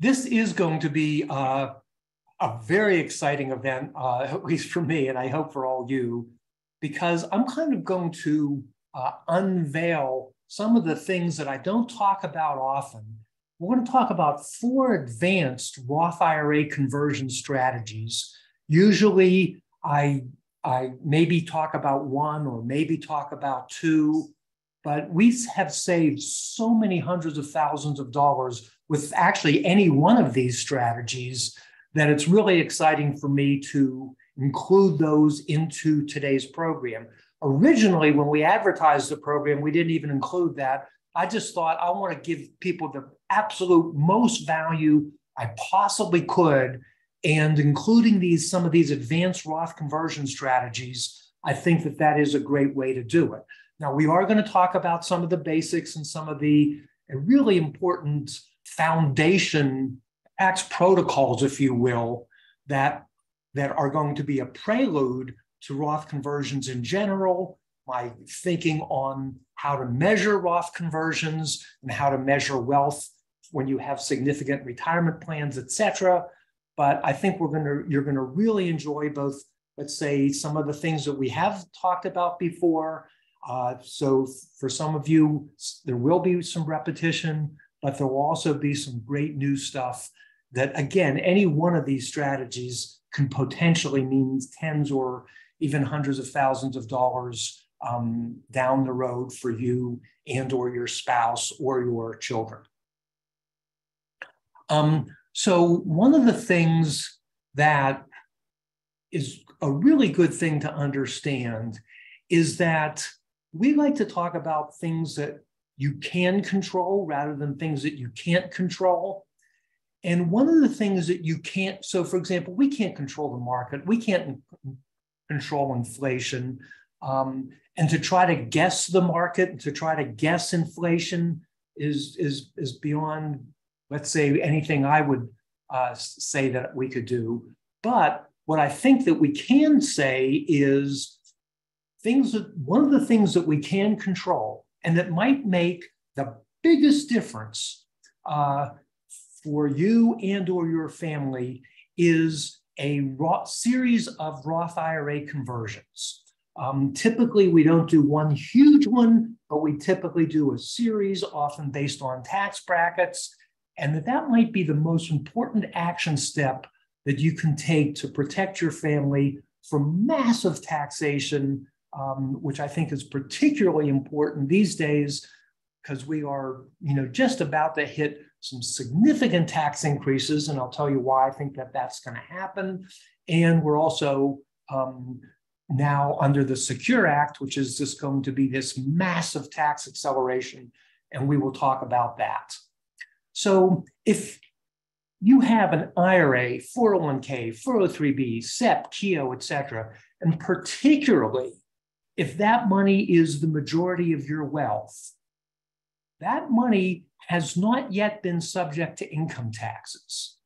This is going to be a very exciting event, at least for me, and I hope for all you, because I'm kind of going to unveil some of the things that I don't talk about often. We're going to talk about 4 advanced Roth IRA conversion strategies. Usually, I maybe talk about 1 or maybe talk about 2, but we have saved so many hundreds of thousands of dollars with actually any one of these strategies that it's really exciting for me to include those into today's program. Originally, when we advertised the program, we didn't even include that. I just thought I want to give people the absolute most value I possibly could, and including some of these advanced Roth conversion strategies, I think that is a great way to do it. Now, we are going to talk about some of the basics and some of the really important foundation tax protocols, if you will, that are going to be a prelude to Roth conversions in general, my thinking on how to measure Roth conversions and how to measure wealth when you have significant retirement plans, et cetera. But I think you're going to really enjoy both, let's say, some of the things that we have talked about before. So for some of you, there will be some repetition, but there will also be some great new stuff that, again, any one of these strategies can potentially mean tens or even hundreds of thousands of dollars down the road for you and or your spouse or your children. So one of the things that is a really good thing to understand is that we like to talk about things that you can control rather than things that you can't control. And one of the things that you can't, so for example, we can't control the market, we can't control inflation, and to try to guess the market, to try to guess inflation is beyond, let's say, anything I would say that we could do. But what I think that we can say is one of the things that we can control and that might make the biggest difference for you and or your family is a series of Roth IRA conversions. Typically, we don't do one huge one, but we typically do a series, often based on tax brackets, and that might be the most important action step that you can take to protect your family from massive taxation, which I think is particularly important these days because we are, just about to hit some significant tax increases, and I'll tell you why I think that that's going to happen. And we're also now under the Secure Act, which is just going to be this massive tax acceleration, and we will talk about that. So if you have an IRA, 401k, 403b, SEP, KEO, et cetera, and particularly if that money is the majority of your wealth, that money has not yet been subject to income taxes.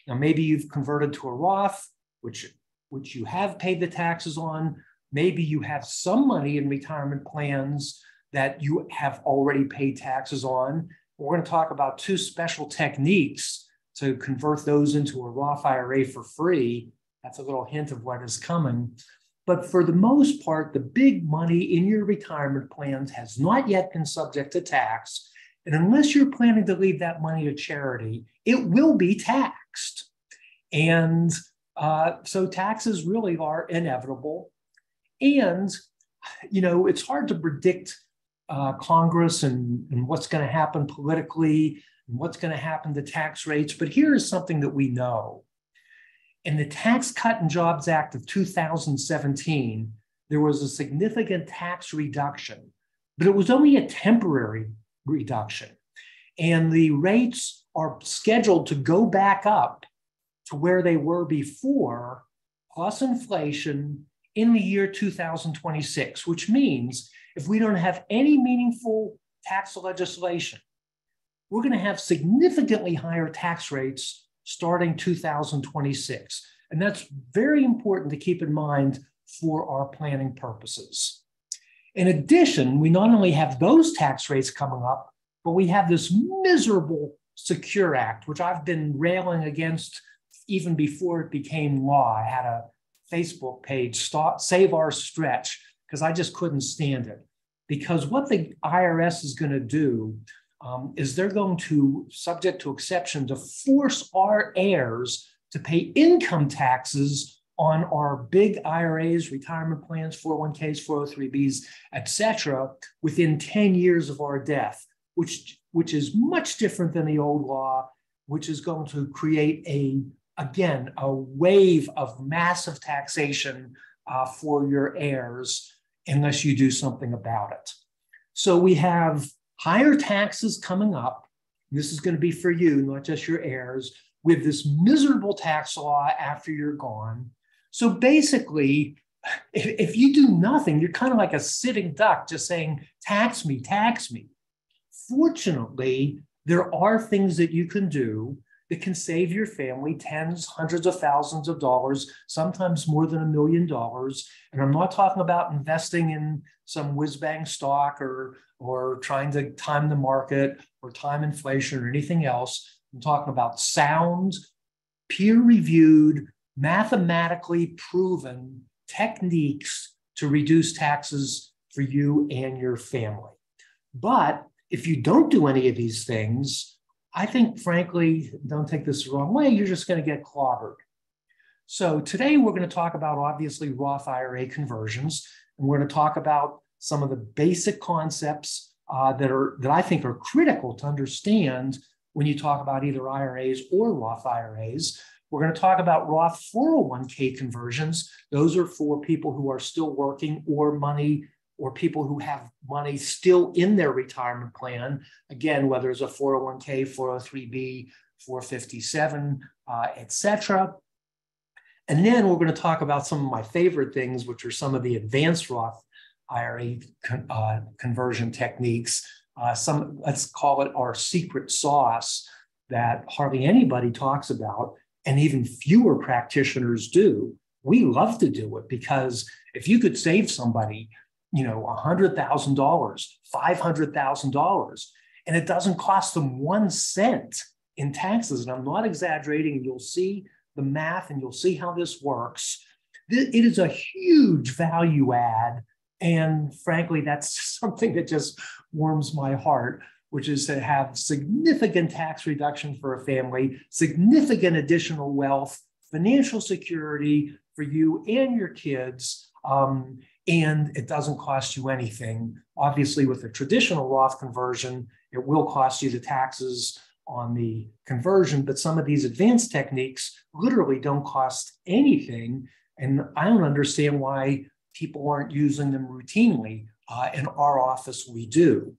Now, maybe you've converted to a Roth, which you have paid the taxes on. Maybe you have some money in retirement plans that you have already paid taxes on. We're going to talk about 2 special techniques to convert those into a Roth IRA for free. That's a little hint of what is coming. But for the most part, the big money in your retirement plans has not yet been subject to tax. And unless you're planning to leave that money to charity, it will be taxed. And so taxes really are inevitable. And, it's hard to predict Congress and what's going to happen politically and what's going to happen to tax rates. But here is something that we know. In the Tax Cut and Jobs Act of 2017, there was a significant tax reduction, but it was only a temporary reduction. And the rates are scheduled to go back up to where they were before, plus inflation, in the year 2026, which means if we don't have any meaningful tax legislation, we're going to have significantly higher tax rates starting 2026. And that's very important to keep in mind for our planning purposes. In addition, we not only have those tax rates coming up, but we have this miserable Secure Act, which I've been railing against even before it became law. I had a Facebook page, Save Our Stretch, because I just couldn't stand it. Because what the IRS is going to do is they're going to, subject to exception, to force our heirs to pay income taxes on our big IRAs, retirement plans, 401ks, 403bs, et cetera, within 10 years of our death, which is much different than the old law, which is going to create again, a wave of massive taxation for your heirs unless you do something about it. So we have higher taxes coming up. This is going to be for you, not just your heirs, with this miserable tax law after you're gone. So basically, if you do nothing, you're kind of like a sitting duck just saying, tax me, tax me. Fortunately, there are things that you can do that can save your family tens, hundreds of thousands of dollars, sometimes more than $1 million. And I'm not talking about investing in some whiz-bang stock or trying to time the market or time inflation or anything else. I'm talking about sound, peer-reviewed, mathematically proven techniques to reduce taxes for you and your family. But if you don't do any of these things, I think, frankly, don't take this the wrong way, you're just going to get clobbered. So today we're going to talk about, obviously, Roth IRA conversions, and we're going to talk about some of the basic concepts that I think are critical to understand when you talk about either IRAs or Roth IRAs. We're going to talk about Roth 401k conversions. Those are for people who are still working or people who have money still in their retirement plan. Again, whether it's a 401k, 403b, 457, et cetera. And then we're going to talk about some of my favorite things, which are some of the advanced Roth IRA conversion techniques. Let's call it our secret sauce that hardly anybody talks about, and even fewer practitioners do. We love to do it because if you could save somebody, $100,000, $500,000, and it doesn't cost them 1 cent in taxes, and I'm not exaggerating, and you'll see the math and you'll see how this works. It is a huge value add, and frankly, that's something that just warms my heart, which is to have significant tax reduction for a family, significant additional wealth, financial security for you and your kids, and it doesn't cost you anything. Obviously, with a traditional Roth conversion, it will cost you the taxes on the conversion, but some of these advanced techniques literally don't cost anything. And I don't understand why people aren't using them routinely. In our office, we do.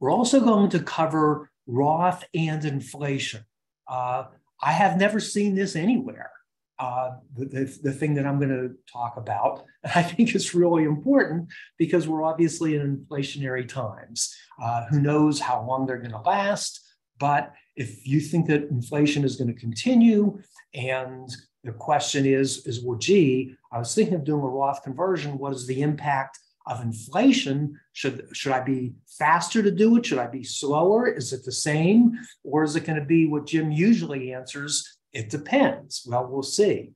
We're also going to cover Roth and inflation. I have never seen this anywhere. The thing that I'm going to talk about, I think is really important because we're obviously in inflationary times. Who knows how long they're going to last? But if you think that inflation is going to continue, and the question is, well, gee, I was thinking of doing a Roth conversion. What is the impact of inflation? Should I be faster to do it? Should I be slower? Is it the same? Or is it going to be what Jim usually answers? It depends. Well, we'll see.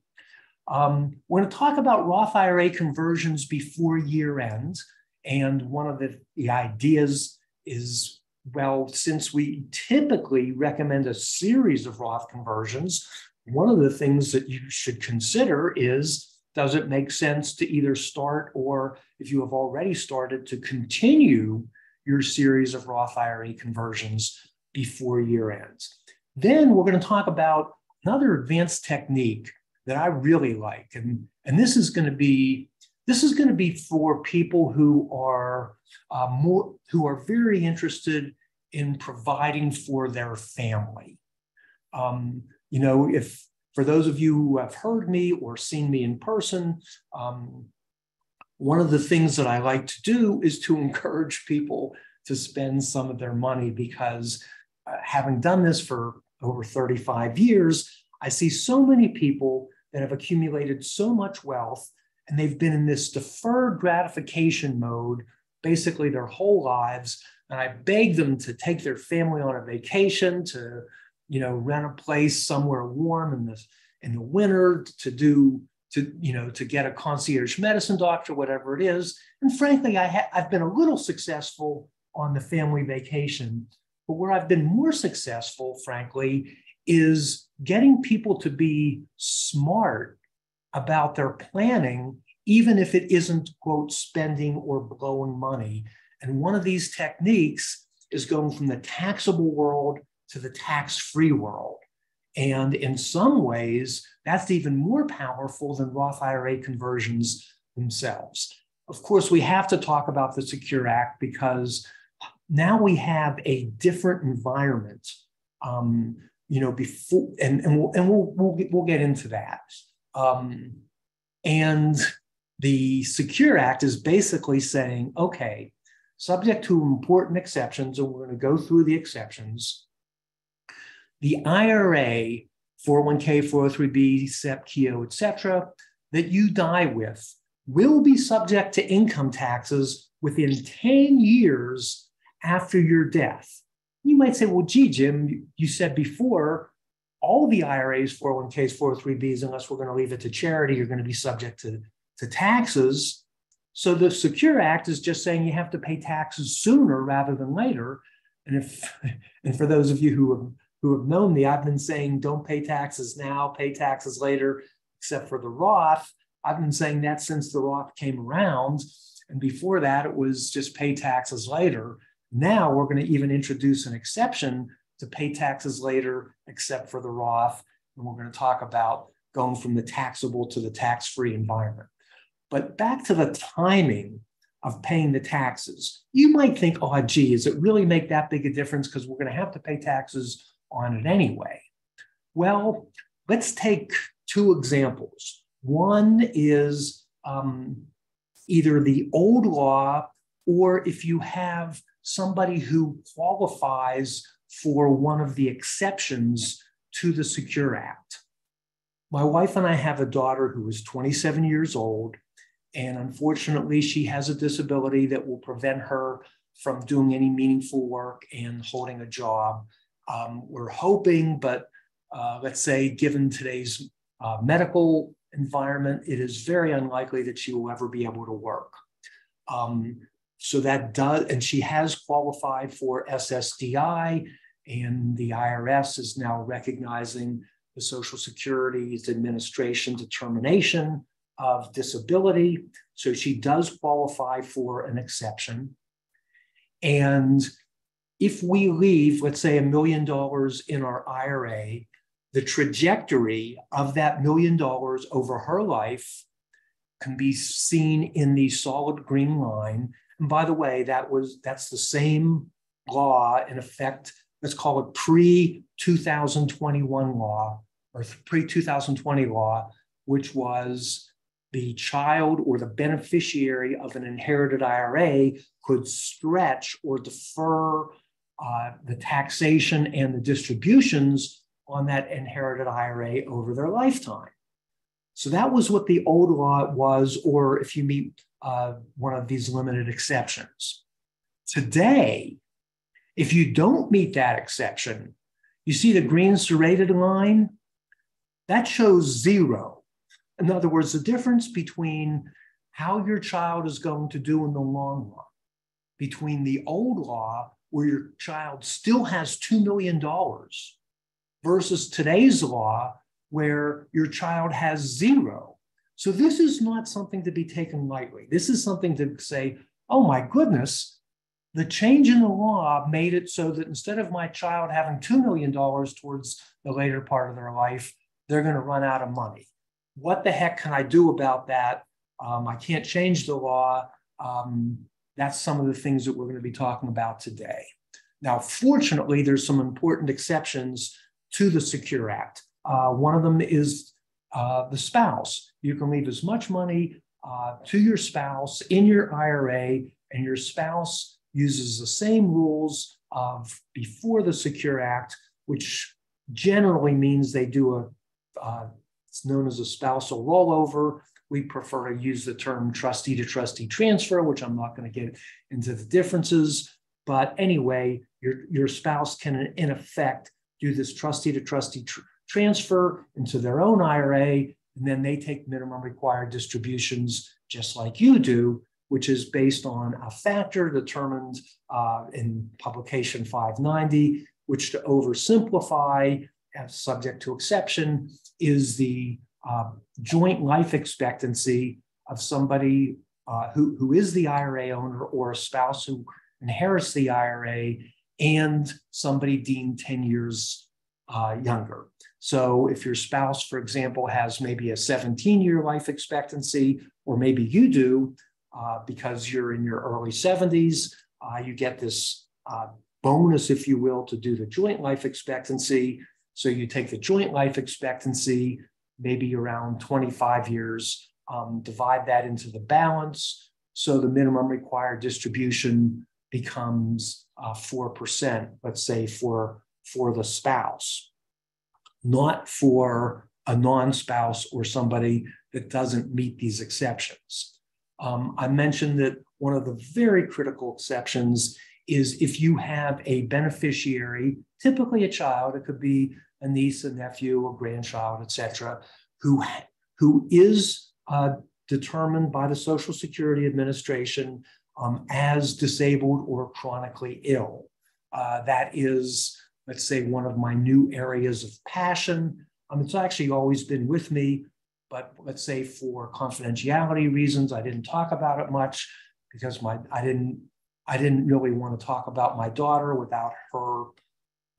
We're going to talk about Roth IRA conversions before year end. And one of the ideas is, well, since we typically recommend a series of Roth conversions, one of the things that you should consider is, does it make sense to either start, or if you have already started, to continue your series of Roth IRA conversions before year end? Then we're going to talk about another advanced technique that I really like, and this is going to be for people who are very interested in providing for their family. If for those of you who have heard me or seen me in person, one of the things that I like to do is to encourage people to spend some of their money, because having done this for over 35 years, I see so many people that have accumulated so much wealth, and they've been in this deferred gratification mode basically their whole lives. and I beg them to take their family on a vacation, to, rent a place somewhere warm in the winter, to get a concierge medicine doctor, whatever it is. And frankly, I've been a little successful on the family vacation, but where I've been more successful, frankly, is getting people to be smart about their planning, even if it isn't, quote, spending or blowing money. And one of these techniques is going from the taxable world to the tax-free world. And in some ways, that's even more powerful than Roth IRA conversions themselves. Of course, we have to talk about the Secure Act because now we have a different environment. Before, we'll get into that. And the Secure Act is basically saying, okay, subject to important exceptions, and we're going to go through the exceptions, the IRA, 401k, 403b, SEP, KEO, et cetera, that you die with will be subject to income taxes within 10 years after your death. You might say, well, gee, Jim, you said before, all the IRAs, 401ks, 403bs, unless we're going to leave it to charity, are going to be subject to taxes. So the Secure Act is just saying you have to pay taxes sooner rather than later. And for those of you who have known me, I've been saying don't pay taxes now, pay taxes later, except for the Roth. I've been saying that since the Roth came around. And before that, it was just pay taxes later. Now we're going to even introduce an exception to pay taxes later, except for the Roth. And we're going to talk about going from the taxable to the tax-free environment. But back to the timing of paying the taxes. You might think, oh, gee, does it really make that big a difference? Because we're going to have to pay taxes on it anyway. Well, let's take two examples. One is either the old law, or if you have somebody who qualifies for one of the exceptions to the Secure Act. My wife and I have a daughter who is 27 years old, and unfortunately, she has a disability that will prevent her from doing any meaningful work and holding a job. We're hoping, but let's say given today's medical environment, it is very unlikely that she will ever be able to work. So that does, and she has qualified for SSDI, and the IRS is now recognizing the Social Security's Administration determination of disability. So she does qualify for an exception. And if we leave, let's say, $1 million in our IRA, the trajectory of that $1 million over her life can be seen in the solid green line. And by the way, that's the same law in effect. Let's call it pre-2021 law or pre-2020 law, which was the child or the beneficiary of an inherited IRA could stretch or defer the taxation and the distributions on that inherited IRA over their lifetime. So that was what the old law was, or if you meet one of these limited exceptions. Today, if you don't meet that exception, you see the green serrated line? That shows 0. In other words, the difference between how your child is going to do in the long run, between the old law, where your child still has $2 million, versus today's law, where your child has 0. So this is not something to be taken lightly. This is something to say, oh my goodness, the change in the law made it so that instead of my child having $2 million towards the later part of their life, they're going to run out of money. What the heck can I do about that? I can't change the law. That's some of the things that we're going to be talking about today. Now, fortunately, there's some important exceptions to the Secure Act. One of them is the spouse. You can leave as much money to your spouse in your IRA, and your spouse uses the same rules of before the Secure Act, which generally means they do it's known as a spousal rollover. We prefer to use the term trustee to trustee transfer, which I'm not going to get into the differences. But anyway, your spouse can, in effect, do this trustee-to-trustee transfer into their own IRA, and then they take minimum required distributions just like you do, which is based on a factor determined in publication 590, which, to oversimplify, as subject to exception, is the joint life expectancy of somebody who is the IRA owner, or a spouse who inherits the IRA, and somebody deemed 10 years younger. So if your spouse, for example, has maybe a 17-year life expectancy, or maybe you do, because you're in your early 70s, you get this bonus, if you will, to do the joint life expectancy. So you take the joint life expectancy, maybe around 25 years, divide that into the balance. So the minimum required distribution becomes 4%, let's say, for the spouse, not for a non-spouse or somebody that doesn't meet these exceptions. I mentioned that one of the very critical exceptions is if you have a beneficiary, typically a child, it could be a niece, a nephew, a grandchild, et cetera, who is determined by the Social Security Administration as disabled or chronically ill. That is, let's say, one of my new areas of passion. It's actually always been with me, but let's say for confidentiality reasons, I didn't talk about it much because I didn't really want to talk about my daughter without her,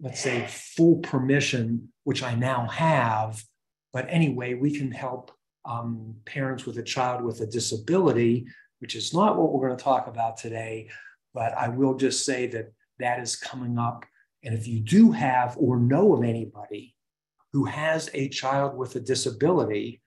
let's say, full permission, which I now have. But anyway, we can help parents with a child with a disability, which is not what we're going to talk about today. But I will just say that that is coming up. And if you do have or know of anybody who has a child with a disability,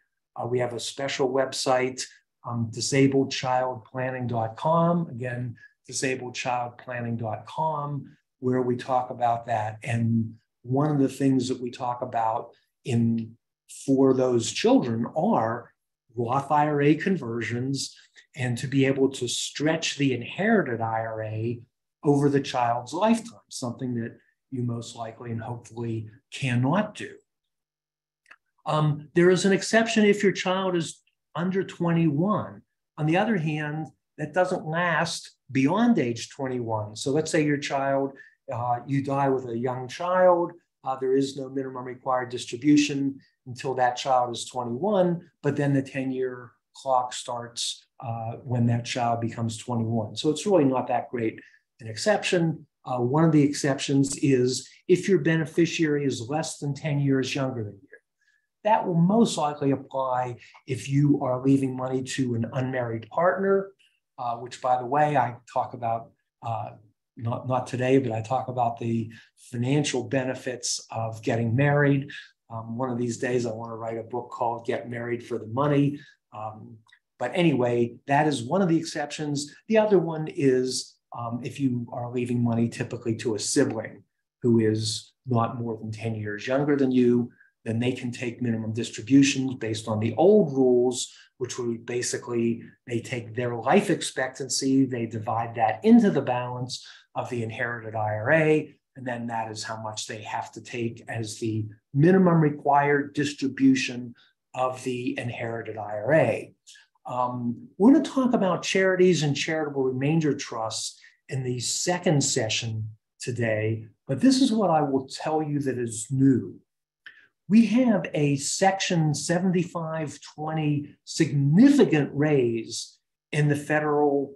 we have a special website, disabledchildplanning.com. Again, disabledchildplanning.com, where we talk about that. And one of the things that we talk about for those children are Roth IRA conversions, and to be able to stretch the inherited IRA over the child's lifetime, something that you most likely and hopefully cannot do. There is an exception if your child is under 21. On the other hand, that doesn't last beyond age 21. So let's say your child, you die with a young child, there is no minimum required distribution until that child is 21, but then the 10-year clock starts when that child becomes 21. So it's really not that great an exception. One of the exceptions is if your beneficiary is less than 10 years younger than you. That will most likely apply if you are leaving money to an unmarried partner, which, by the way, I talk about, not today, but I talk about the financial benefits of getting married. One of these days, I want to write a book called Get Married for the Money. But anyway, that is one of the exceptions. The other one is if you are leaving money typically to a sibling who is not more than 10 years younger than you, then they can take minimum distributions based on the old rules, which would basically, they take their life expectancy, they divide that into the balance of the inherited IRA, and then that is how much they have to take as the minimum required distribution of the inherited IRA. We're going to talk about charities and charitable remainder trusts in the second session today, but this is what I will tell you that is new. We have a Section 7520 significant raise in the federal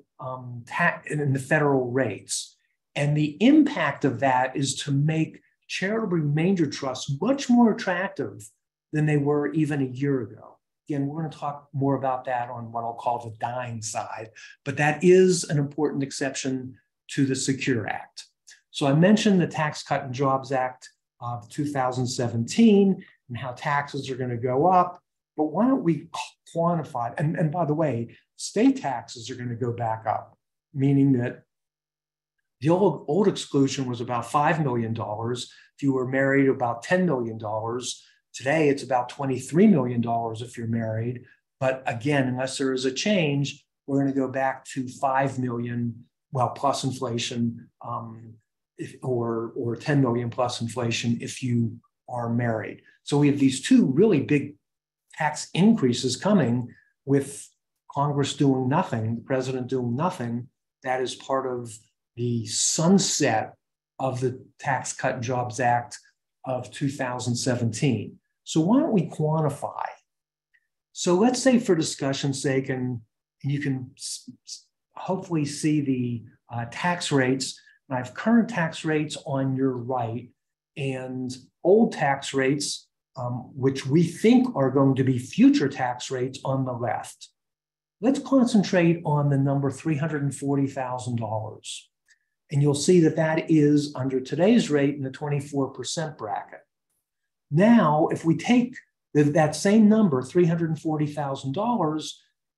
rates. And the impact of that is to make charitable remainder trusts much more attractive than they were even a year ago. Again, we're going to talk more about that on what I'll call the dying side, but that is an important exception to the Secure Act. So I mentioned the Tax Cut and Jobs Act of 2017 and how taxes are going to go up, but why don't we quantify it? And by the way, state taxes are going to go back up, meaning that the old exclusion was about $5 million. If you were married, about $10 million. Today, it's about $23 million if you're married. But again, unless there is a change, we're going to go back to $5 million plus inflation, or 10 million plus inflation if you are married. So we have these two really big tax increases coming, with Congress doing nothing, the president doing nothing. That is part of the sunset of the Tax Cut and Jobs Act of 2017. So why don't we quantify? So let's say, for discussion's sake, and you can hopefully see the tax rates. I have current tax rates on your right and old tax rates, which we think are going to be future tax rates, on the left. Let's concentrate on the number $340,000. And you'll see that that is, under today's rate, in the 24% bracket. Now, if we take that same number, $340,000,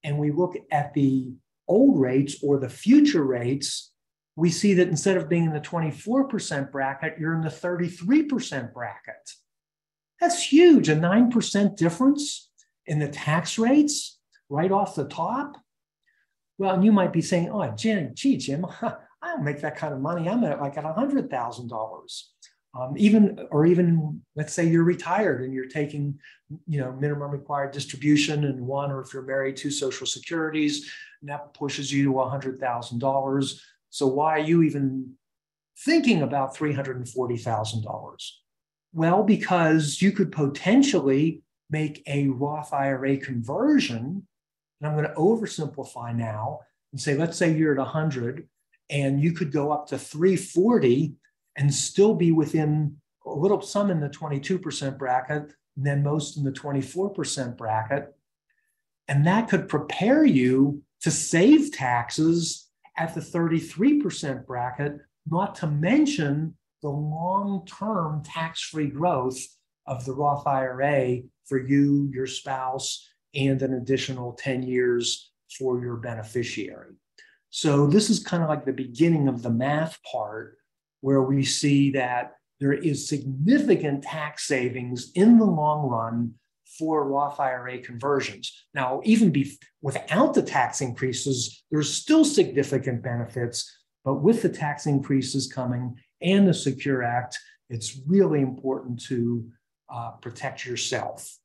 and we look at the old rates or the future rates, we see that instead of being in the 24% bracket, you're in the 33% bracket. That's huge, a 9% difference in the tax rates right off the top. Well, and you might be saying, oh, Jim, Jim, I don't make that kind of money. I'm at $100,000. Even let's say you're retired and you're taking, minimum required distribution and one, or if you're married, two Social Securities, and that pushes you to $100,000. So why are you even thinking about $340,000? Well, because you could potentially make a Roth IRA conversion, and I'm going to oversimplify now and say, let's say you're at 100, and you could go up to 340 and still be within some in the 22% bracket, and then most in the 24% bracket. And that could prepare you to save taxes at the 33% bracket, not to mention the long-term tax-free growth of the Roth IRA for you, your spouse, and an additional 10 years for your beneficiary. So this is kind of like the beginning of the math part, where we see that there is significant tax savings in the long run for Roth IRA conversions. Now, even without the tax increases, there's still significant benefits, but with the tax increases coming and the Secure Act, it's really important to protect yourself.